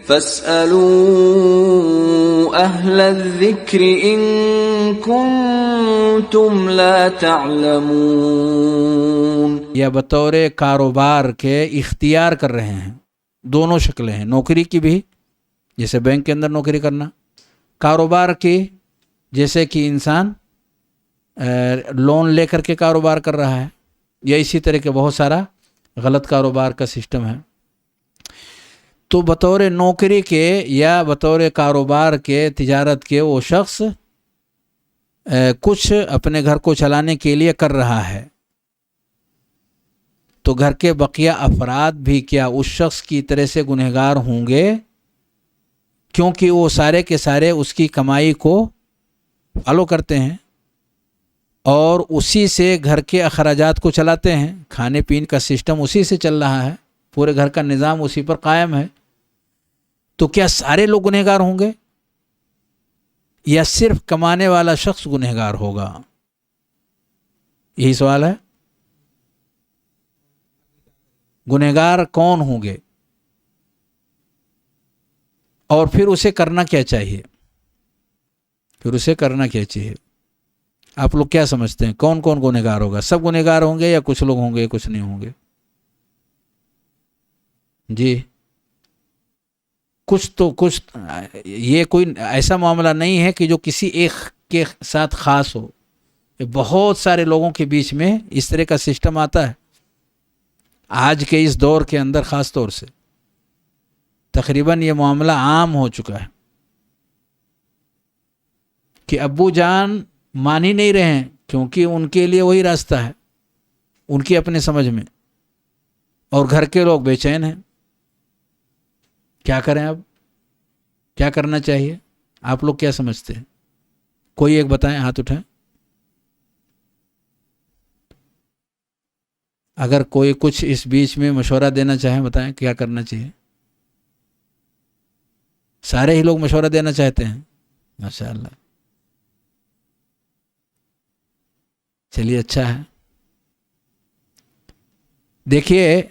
فاسألوا أهل الذكر إن كنتم لا تعلمون. یا بطور کاروبار کے اختیار کر رہے ہیں. دونوں شکلیں ہیں، نوکری کی بھی جیسے بینک کے اندر نوکری کرنا، کاروبار کی جیسے کہ انسان لون لے کر کے کاروبار کر رہا ہے، یا اسی طرح کے بہت سارا غلط کاروبار کا سسٹم ہے. تو بطور نوکری کے یا بطور کاروبار کے، تجارت کے، وہ شخص کچھ اپنے گھر کو چلانے کے لیے کر رہا ہے، تو گھر کے بقیہ افراد بھی کیا اس شخص کی طرح سے گنہگار ہوں گے؟ کیونکہ وہ سارے کے سارے اس کی کمائی کو فالو کرتے ہیں اور اسی سے گھر کے اخراجات کو چلاتے ہیں. کھانے پینے کا سسٹم اسی سے چل رہا ہے، پورے گھر کا نظام اسی پر قائم ہے. تو کیا سارے لوگ گنہگار ہوں گے یا صرف کمانے والا شخص گنہگار ہوگا؟ یہی سوال ہے. گنہگار کون ہوں گے اور پھر اسے کرنا کیا چاہیے؟ آپ لوگ کیا سمجھتے ہیں کون کون گنہگار ہوگا؟ سب گنہگار ہوں گے یا کچھ لوگ ہوں گے کچھ نہیں ہوں گے؟ جی کچھ یہ کوئی ایسا معاملہ نہیں ہے کہ جو کسی ایک کے ساتھ خاص ہو. بہت سارے لوگوں کے بیچ میں اس طرح کا سسٹم آتا ہے. آج کے اس دور کے اندر خاص طور سے تقریباً یہ معاملہ عام ہو چکا ہے کہ ابو جان مان ہی نہیں رہے ہیں، کیونکہ ان کے لیے وہی راستہ ہے ان کی اپنے سمجھ میں، اور گھر کے لوگ بے چین ہیں. کیا کریں؟ اب کیا کرنا چاہیے؟ آپ لوگ کیا سمجھتے ہیں؟ کوئی ایک بتائیں، ہاتھ اٹھائیں. اگر کوئی کچھ اس بیچ میں مشورہ دینا چاہیں بتائیں کیا کرنا چاہیے. سارے ہی لوگ مشورہ دینا چاہتے ہیں، ماشاء اللہ. چلیے اچھا ہے. دیکھیے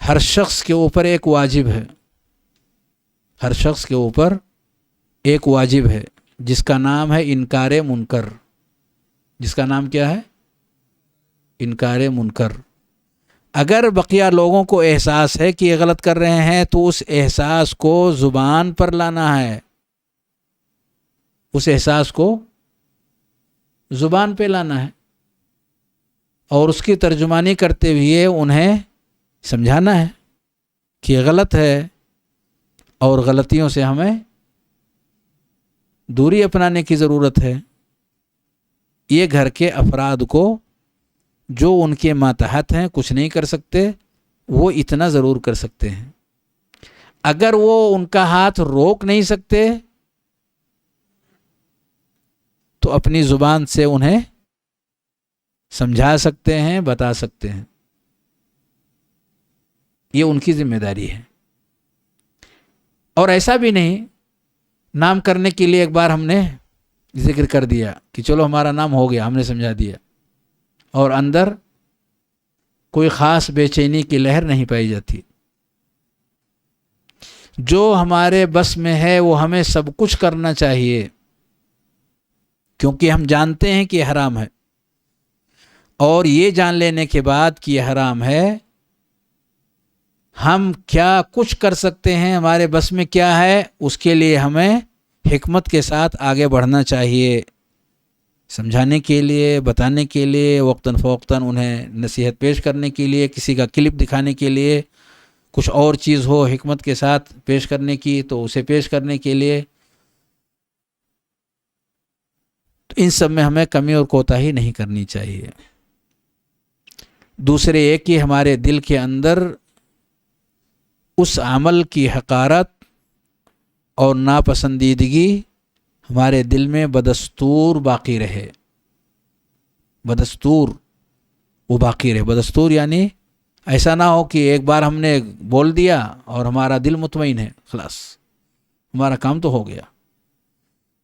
ہر شخص کے اوپر ایک واجب ہے، ہر شخص کے اوپر ایک واجب ہے جس کا نام ہے انکار منکر. جس کا نام کیا ہے؟ انکار منکر. اگر بقیہ لوگوں کو احساس ہے کہ یہ غلط کر رہے ہیں تو اس احساس کو زبان پر لانا ہے، اس احساس کو زبان پہ لانا ہے اور اس کی ترجمانی کرتے ہوئے انہیں سمجھانا ہے کہ یہ غلط ہے اور غلطیوں سے ہمیں دوری اپنانے کی ضرورت ہے. یہ گھر کے افراد کو جو ان کے ماتحت ہیں کچھ نہیں کر سکتے، وہ اتنا ضرور کر سکتے ہیں. اگر وہ ان کا ہاتھ روک نہیں سکتے تو اپنی زبان سے انہیں سمجھا سکتے ہیں، بتا سکتے ہیں. یہ ان کی ذمہ داری ہے. اور ایسا بھی نہیں نام کرنے کے لیے ایک بار ہم نے ذکر کر دیا کہ چلو ہمارا نام ہو گیا، ہم نے سمجھا دیا، اور اندر کوئی خاص بے چینی کی لہر نہیں پائی جاتی. جو ہمارے بس میں ہے وہ ہمیں سب کچھ کرنا چاہیے، کیونکہ ہم جانتے ہیں کہ یہ حرام ہے، اور یہ جان لینے کے بعد کہ یہ حرام ہے ہم کیا کچھ کر سکتے ہیں، ہمارے بس میں کیا ہے، اس کے لیے ہمیں حکمت کے ساتھ آگے بڑھنا چاہیے. سمجھانے کے لیے، بتانے کے لیے، وقتاً فوقتاً انہیں نصیحت پیش کرنے کے لیے، کسی کا کلپ دکھانے کے لیے، کچھ اور چیز ہو حکمت کے ساتھ پیش کرنے کی تو اسے پیش کرنے کے لیے. تو ان سب میں ہمیں کمی اور کوتاہی نہیں کرنی چاہیے. دوسرے یہ کہ ہمارے دل کے اندر اس عمل کی حقارت اور ناپسندیدگی ہمارے دل میں بدستور باقی رہے. بدستور وہ باقی رہے. بدستور یعنی ایسا نہ ہو کہ ایک بار ہم نے بول دیا اور ہمارا دل مطمئن ہے، خلاص ہمارا کام تو ہو گیا.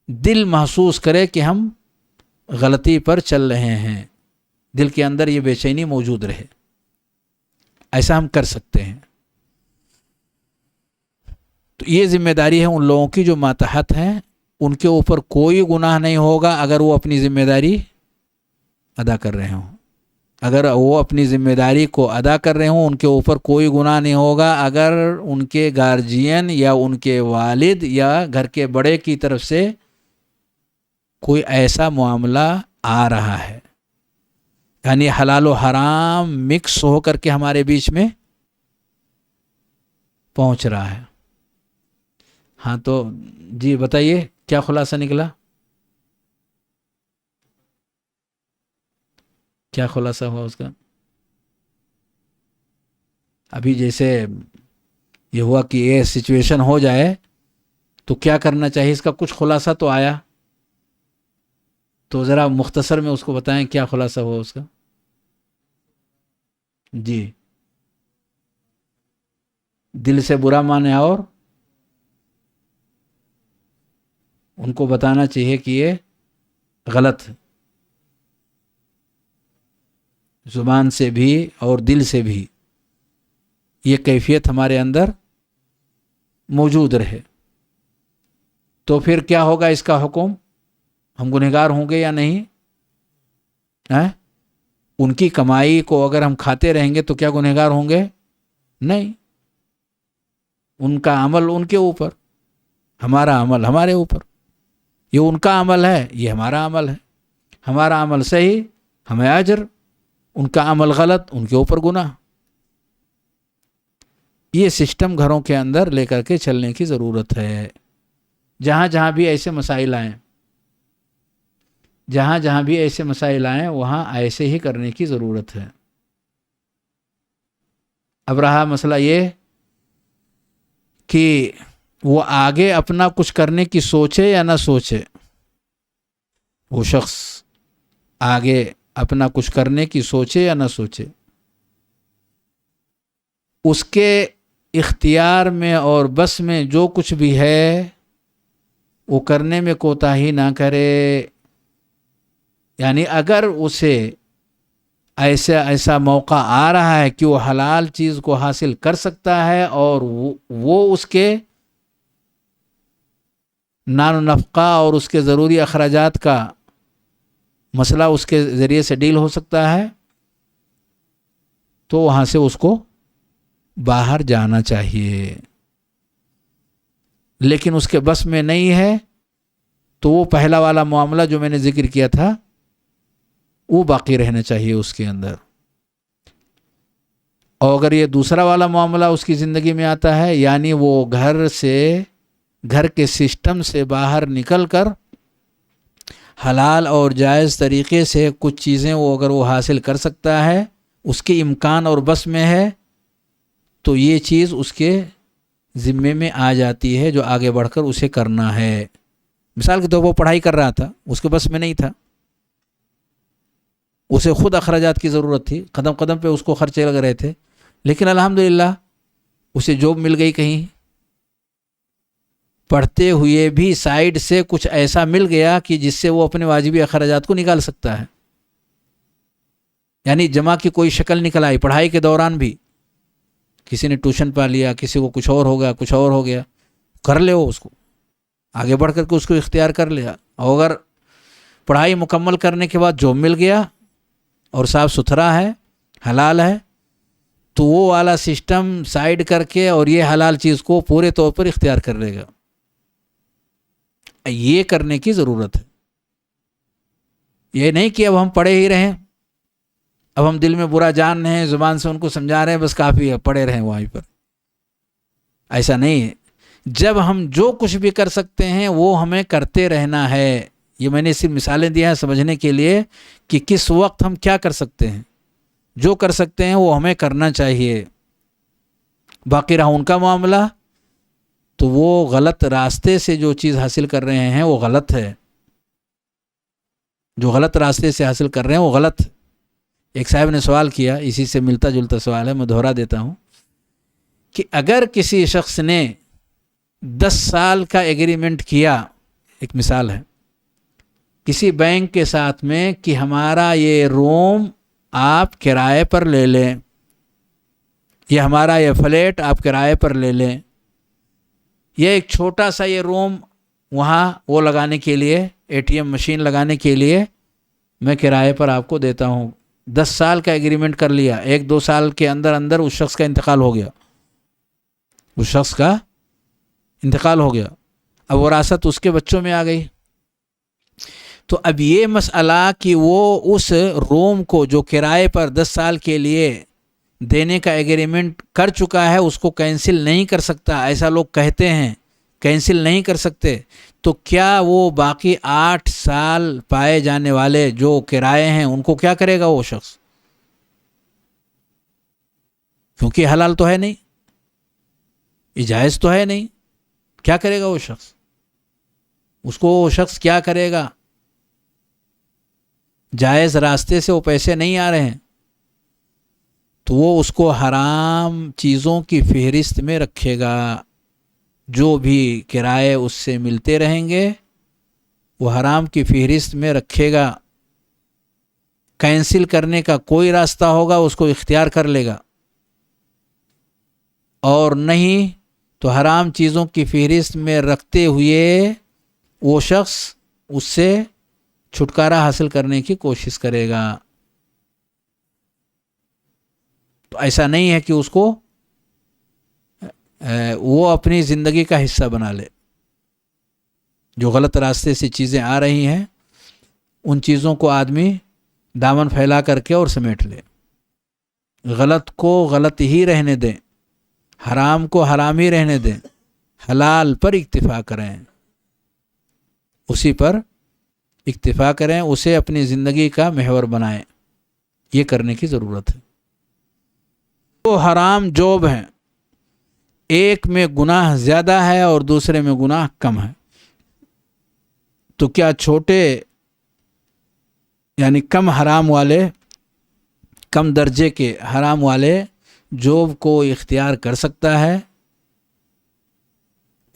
دل محسوس کرے کہ ہم غلطی پر چل رہے ہیں، دل کے اندر یہ بے چینی موجود رہے. ایسا ہم کر سکتے ہیں. تو یہ ذمہ داری ہے ان لوگوں کی جو ماتحت ہیں، ان کے اوپر کوئی گناہ نہیں ہوگا اگر وہ اپنی ذمہ داری ادا کر رہے ہوں. اگر وہ اپنی ذمہ داری کو ادا کر رہے ہوں ان کے اوپر کوئی گناہ نہیں ہوگا. اگر ان کے گارجین یا ان کے والد یا گھر کے بڑے کی طرف سے کوئی ایسا معاملہ آ رہا ہے، یعنی حلال و حرام مکس ہو کر کے ہمارے بیچ میں پہنچ رہا ہے. ہاں تو جی بتائیے کیا خلاصہ نکلا؟ کیا خلاصہ ہوا اس کا؟ ابھی جیسے یہ ہوا کہ یہ سچویشن ہو جائے تو کیا کرنا چاہیے، اس کا کچھ خلاصہ تو آیا، تو ذرا مختصر میں اس کو بتائیں کیا خلاصہ ہوا اس کا. جی، دل سے برا مانے اور ان کو بتانا چاہیے کہ یہ غلط، زبان سے بھی اور دل سے بھی یہ کیفیت ہمارے اندر موجود رہے. تو پھر کیا ہوگا اس کا حکم؟ ہم گنہگار ہوں گے یا نہیں؟ ان کی کمائی کو اگر ہم کھاتے رہیں گے تو کیا گنہگار ہوں گے؟ نہیں. ان کا عمل ان کے اوپر، ہمارا عمل ہمارے اوپر. یہ ان کا عمل ہے، یہ ہمارا عمل ہے. ہمارا عمل صحیح، ہمیں اجر، ان کا عمل غلط، ان کے اوپر گناہ. یہ سسٹم گھروں کے اندر لے کر کے چلنے کی ضرورت ہے. جہاں جہاں بھی ایسے مسائل آئیں، جہاں جہاں بھی ایسے مسائل آئیں وہاں ایسے ہی کرنے کی ضرورت ہے. اب رہا مسئلہ یہ کہ وہ آگے اپنا کچھ کرنے کی سوچے یا نہ سوچے، وہ شخص آگے اپنا کچھ کرنے کی سوچے یا نہ سوچے، اس کے اختیار میں اور بس میں جو کچھ بھی ہے وہ کرنے میں کوتاہی نہ کرے. یعنی اگر اسے ایسا موقع آ رہا ہے کہ وہ حلال چیز کو حاصل کر سکتا ہے اور وہ اس کے نان و نفقہ اور اس کے ضروری اخراجات کا مسئلہ اس کے ذریعے سے ڈیل ہو سکتا ہے، تو وہاں سے اس کو باہر جانا چاہیے. لیکن اس کے بس میں نہیں ہے تو وہ پہلا والا معاملہ جو میں نے ذکر کیا تھا وہ باقی رہنا چاہیے اس کے اندر. اور اگر یہ دوسرا والا معاملہ اس کی زندگی میں آتا ہے، یعنی وہ گھر کے سسٹم سے باہر نکل کر حلال اور جائز طریقے سے کچھ چیزیں اگر وہ حاصل کر سکتا ہے، اس کے امکان اور بس میں ہے، تو یہ چیز اس کے ذمے میں آ جاتی ہے جو آگے بڑھ کر اسے کرنا ہے. مثال کے طور پر وہ پڑھائی کر رہا تھا، اس کے بس میں نہیں تھا، اسے خود اخراجات کی ضرورت تھی، قدم قدم پہ اس کو خرچے لگ رہے تھے، لیکن الحمدللہ اسے جاب مل گئی، کہیں پڑھتے ہوئے بھی سائیڈ سے کچھ ایسا مل گیا کہ جس سے وہ اپنے واجبی اخراجات کو نکال سکتا ہے. یعنی جمع کی کوئی شکل نکل آئی. پڑھائی کے دوران بھی کسی نے ٹیوشن پا لیا، کسی کو کچھ اور ہو گیا، کچھ اور ہو گیا، کر لے وہ اس کو آگے بڑھ کر کے اس کو اختیار کر لیا. اور اگر پڑھائی مکمل کرنے کے بعد جاب مل گیا اور صاف ستھرا ہے، حلال ہے، تو وہ والا سسٹم سائیڈ کر کے اور یہ حلال چیز کو پورے طور پر اختیار کر لے گا. یہ کرنے کی ضرورت ہے. یہ نہیں کہ اب ہم پڑھے ہی رہیں، اب ہم دل میں برا جان رہے ہیں، زبان سے ان کو سمجھا رہے ہیں، بس کافی ہے، پڑے رہیں وہیں پر. ایسا نہیں ہے. جب ہم جو کچھ بھی کر سکتے ہیں وہ ہمیں کرتے رہنا ہے. یہ میں نے صرف مثالیں دی ہیں سمجھنے کے لیے کہ کس وقت ہم کیا کر سکتے ہیں. جو کر سکتے ہیں وہ ہمیں کرنا چاہیے. باقی رہا ان کا معاملہ تو وہ غلط راستے سے جو چیز حاصل کر رہے ہیں وہ غلط ہے. جو غلط راستے سے حاصل کر رہے ہیں وہ غلط ہے. ایک صاحب نے سوال کیا، اسی سے ملتا جلتا سوال ہے، میں دہرا دیتا ہوں کہ اگر کسی شخص نے 10 سال کا ایگریمنٹ کیا، ایک مثال ہے، کسی بینک کے ساتھ میں کہ ہمارا یہ روم آپ کرائے پر لے لیں، یا ہمارا یہ فلیٹ آپ کرائے پر لے لیں، یہ ایک چھوٹا سا یہ روم وہاں وہ لگانے کے لیے ATM مشین لگانے کے لیے میں کرائے پر آپ کو دیتا ہوں. 10 سال کا ایگریمنٹ کر لیا, 1-2 سال کے اندر اندر اس شخص کا انتقال ہو گیا, اس شخص کا انتقال ہو گیا, اب وراثت اس کے بچوں میں آ گئی. تو اب یہ مسئلہ کہ وہ اس روم کو جو کرائے پر 10 سال کے لیے دینے کا ایگریمنٹ کر چکا ہے اس کو کینسل نہیں کر سکتا, ایسا لوگ کہتے ہیں, کینسل نہیں کر سکتے, تو کیا وہ باقی 8 سال پائے جانے والے جو کرائے ہیں ان کو کیا کرے گا وہ شخص؟ کیونکہ حلال تو ہے نہیں, جائز تو ہے نہیں, کیا کرے گا وہ شخص؟ اس کو وہ شخص کیا کرے گا؟ جائز راستے سے وہ پیسے نہیں آ رہے ہیں تو وہ اس کو حرام چیزوں کی فہرست میں رکھے گا. جو بھی کرائے اس سے ملتے رہیں گے وہ حرام کی فہرست میں رکھے گا. کینسل کرنے کا کوئی راستہ ہوگا اس کو اختیار کر لے گا, اور نہیں تو حرام چیزوں کی فہرست میں رکھتے ہوئے وہ شخص اس سے چھٹکارا حاصل کرنے کی کوشش کرے گا. تو ایسا نہیں ہے کہ اس کو وہ اپنی زندگی کا حصہ بنا لے. جو غلط راستے سے چیزیں آ رہی ہیں ان چیزوں کو آدمی دامن پھیلا کر کے اور سمیٹ لے. غلط کو غلط ہی رہنے دیں, حرام کو حرام ہی رہنے دیں, حلال پر اکتفا کریں, اسی پر اکتفا کریں, اسے اپنی زندگی کا محور بنائیں. یہ کرنے کی ضرورت ہے. تو حرام جوب ہیں, ایک میں گناہ زیادہ ہے اور دوسرے میں گناہ کم ہے. تو کیا چھوٹے یعنی کم حرام والے, کم درجے کے حرام والے جوب کو اختیار کر سکتا ہے؟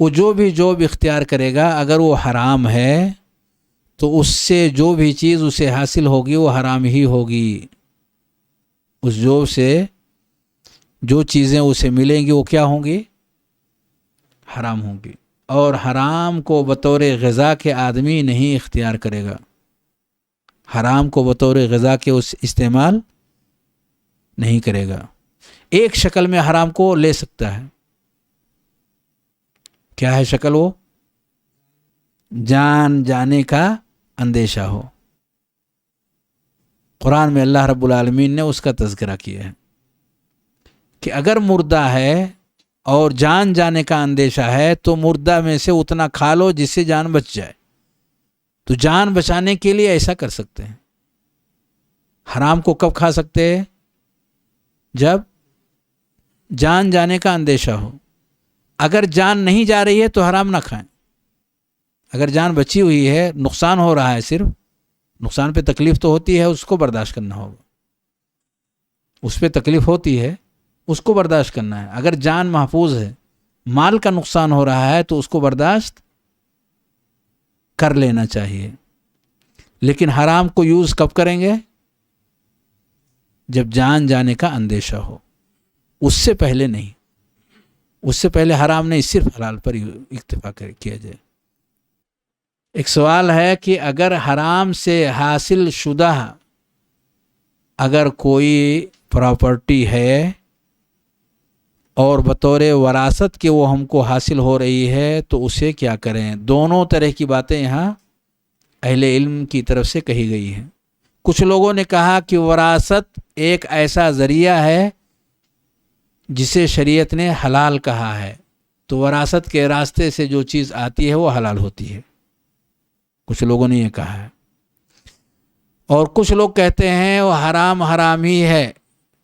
وہ جو بھی جوب اختیار کرے گا اگر وہ حرام ہے تو اس سے جو بھی چیز اسے حاصل ہوگی وہ حرام ہی ہوگی. اس جوب سے جو چیزیں اسے ملیں گی وہ کیا ہوں گی؟ حرام ہوں گی. اور حرام کو بطور غذا کے آدمی نہیں اختیار کرے گا, حرام کو بطور غذا کے اس استعمال نہیں کرے گا. ایک شکل میں حرام کو لے سکتا ہے. کیا ہے شکل وہ؟ جان جانے کا اندیشہ ہو. قرآن میں اللہ رب العالمین نے اس کا تذکرہ کیا ہے کہ اگر مردہ ہے اور جان جانے کا اندیشہ ہے تو مردہ میں سے اتنا کھا لو جس سے جان بچ جائے. تو جان بچانے کے لیے ایسا کر سکتے ہیں. حرام کو کب کھا سکتے ہیں؟ جب جان جانے کا اندیشہ ہو. اگر جان نہیں جا رہی ہے تو حرام نہ کھائیں. اگر جان بچی ہوئی ہے, نقصان ہو رہا ہے, صرف نقصان پہ تکلیف تو ہوتی ہے, اس کو برداشت کرنا ہوگا. اس پہ تکلیف ہوتی ہے, اس کو برداشت کرنا ہے. اگر جان محفوظ ہے, مال کا نقصان ہو رہا ہے تو اس کو برداشت کر لینا چاہیے. لیکن حرام کو یوز کب کریں گے؟ جب جان جانے کا اندیشہ ہو. اس سے پہلے نہیں. اس سے پہلے حرام نہیں, صرف حلال پر اکتفا کیا جائے. ایک سوال ہے کہ اگر حرام سے حاصل شدہ اگر کوئی پراپرٹی ہے اور بطور وراثت کے وہ ہم کو حاصل ہو رہی ہے تو اسے کیا کریں؟ دونوں طرح کی باتیں یہاں اہل علم کی طرف سے کہی گئی ہیں. کچھ لوگوں نے کہا کہ وراثت ایک ایسا ذریعہ ہے جسے شریعت نے حلال کہا ہے, تو وراثت کے راستے سے جو چیز آتی ہے وہ حلال ہوتی ہے. کچھ لوگوں نے یہ کہا ہے. اور کچھ لوگ کہتے ہیں وہ حرام حرام ہی ہے,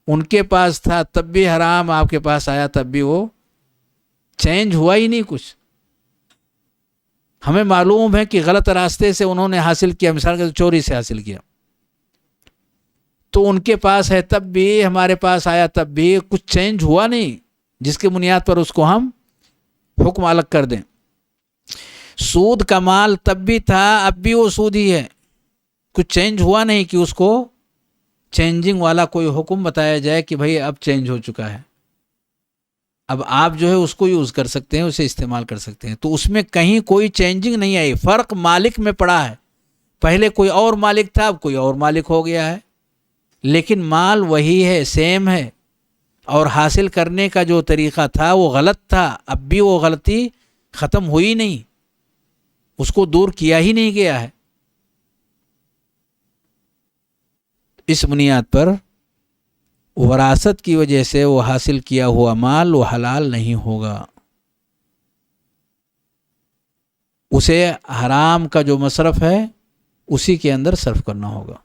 ان کے پاس تھا تب بھی حرام, آپ کے پاس آیا تب بھی وہ چینج ہوا ہی نہیں کچھ. ہمیں معلوم ہے کہ غلط راستے سے انہوں نے حاصل کیا, مثال کے چوری سے حاصل کیا, تو ان کے پاس ہے تب بھی, ہمارے پاس آیا تب بھی کچھ چینج ہوا نہیں جس کے بنیاد پر اس کو ہم حکم الگ کر دیں. سود کا مال تب بھی تھا اب بھی وہ سود ہی ہے, کچھ چینج ہوا نہیں کہ اس کو چینجنگ والا کوئی حکم بتایا جائے کہ بھئی اب چینج ہو چکا ہے. اب آپ جو ہے اس کو یوز کر سکتے ہیں، اسے استعمال کر سکتے ہیں، تو اس میں کہیں کوئی چینجنگ نہیں آئی، فرق مالک میں پڑا ہے، پہلے کوئی اور مالک تھا اب کوئی اور مالک ہو گیا ہے، لیکن مال وہی ہے، سیم ہے، اور حاصل کرنے کا جو طریقہ تھا وہ غلط تھا، اب بھی وہ غلطی ختم ہوئی نہیں، اس کو دور کیا ہی نہیں گیا ہے۔ اس بنیاد پر وراثت کی وجہ سے وہ حاصل کیا ہوا مال وہ حلال نہیں ہوگا، اسے حرام کا جو مصرف ہے اسی کے اندر صرف کرنا ہوگا۔